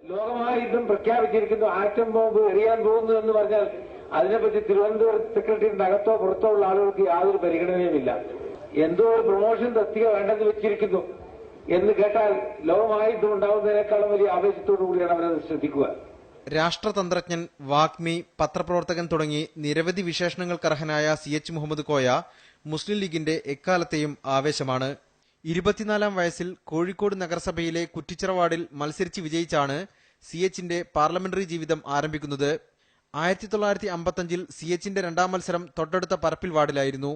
ലോകമായിട്ടും പ്രഖ്യാപിച്ചിരിക്കുന്നു atom bomb എറിയാൻ പോകുന്നു എന്ന് പറഞ്ഞാൽ അതിനെപ്പറ്റി തിരുവനന്തപുരം സെക്രട്ടറിയുടെ അകത്തോ പുറത്തോ ഉള്ള ആളുകൾക്ക് യാതൊരു പരിഗണനയുമില്ല. എന്തോ ഒരു പ്രൊമോഷൻ തസ്തിക വേണ്ടെന്ന് വെച്ചിരിക്കുന്നു എന്ന് കേട്ടാൽ ലോകമായിട്ടും ഉണ്ടാവുന്നതിനേക്കാളും വലിയ ആവേശത്തോടു കൂടിയാണ് അവരത് ശ്രദ്ധിക്കുക. രാഷ്ട്രതന്ത്രജ്ഞൻ, വാഗ്മി, പത്രപ്രവർത്തകൻ തുടങ്ങി നിരവധി വിശേഷണങ്ങൾക്കർഹനായ CH മുഹമ്മദ് കോയ മുസ്ലിം ലീഗിന്റെ എക്കാലത്തെയും ആവേശമാണ്. 24-ാം വയസ്സിൽ കോഴിക്കോട് നഗരസഭയിലെ കുറ്റിച്ചിറ വാർഡിൽ മത്സരിച്ച് വിജയിച്ചാണ് CHന്റെ പാർലമെന്ററി ജീവിതം ആരംഭിക്കുന്നത്. 1955-ൽ CHന്റെ രണ്ടാം മത്സരം തൊട്ടടുത്ത പരപ്പിൽ വാർഡിലായിരുന്നു.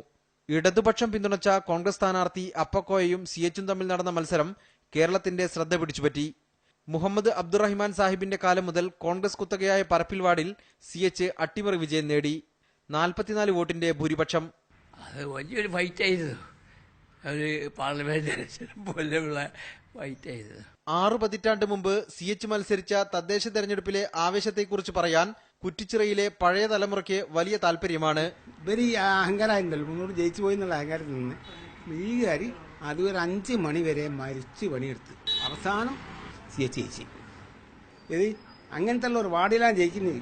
ഇടതുപക്ഷം പിന്തുണച്ച കോൺഗ്രസ് സ്ഥാനാർത്ഥി അപ്പക്കോയയും CHും തമ്മിൽ നടന്ന മത്സരം കേരളത്തിന്റെ ശ്രദ്ധ പിടിച്ചുപറ്റി. മുഹമ്മദ് അബ്ദുറഹിമാൻ സാഹിബിന്റെ കാലം മുതൽ കോൺഗ്രസ് കുത്തകയായ പരപ്പിൽ വാർഡിൽ CH അട്ടിമറി വിജയം നേടി. 44 വോട്ടിന്റെ ഭൂരിപക്ഷം. അത് വലിയൊരു ഫൈറ്റായിരുന്നു. ഒരു പാർലമെന്റ് ഇലക്ഷൻ പോലെയുള്ള ഫൈറ്റായിരുന്നു. 6 പതിറ്റാണ്ട് മുമ്പ് CH മത്സരിച്ച തദ്ദേശ തെരഞ്ഞെടുപ്പിലെ ആവേശത്തെക്കുറിച്ച് പറയാൻ കുറ്റിച്ചിറയിലെ പഴയ തലമുറയ്ക്ക് വലിയ താല്പര്യമാണ്. ഇവര് അഹങ്കാരമായിരുന്നല്ലോ, മുന്നോട്ട് ജയിച്ചു പോയി എന്നുള്ള അഹങ്കാരത്തിൽ നിന്ന് ലീഗുകാർ അതുവരെ 5 മണി വരെ മരിച്ച് പണിയെടുത്ത് അവസാനം CH ജയിച്ചു. ഇത് അങ്ങനത്തെ ഉള്ള ഒരു വാർഡിലാണ് ജയിക്കുന്നത്.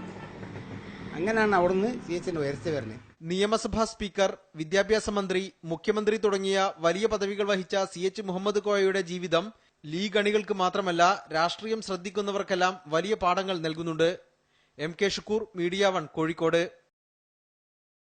അങ്ങനെയാണ് അവിടുന്ന് CHന്റെ ഉയർച്ച വരുന്നത്. നിയമസഭാ സ്പീക്കർ, വിദ്യാഭ്യാസ മന്ത്രി, മുഖ്യമന്ത്രി തുടങ്ങിയ വലിയ പദവികൾ വഹിച്ച CH മുഹമ്മദ് കോയയുടെ ജീവിതം ലീഗ് അണികൾക്ക് മാത്രമല്ല രാഷ്ട്രീയം ശ്രദ്ധിക്കുന്നവർക്കെല്ലാം വലിയ പാഠങ്ങൾ നൽകുന്നുണ്ട്. MK Shukkur, media 1, Kozhikode.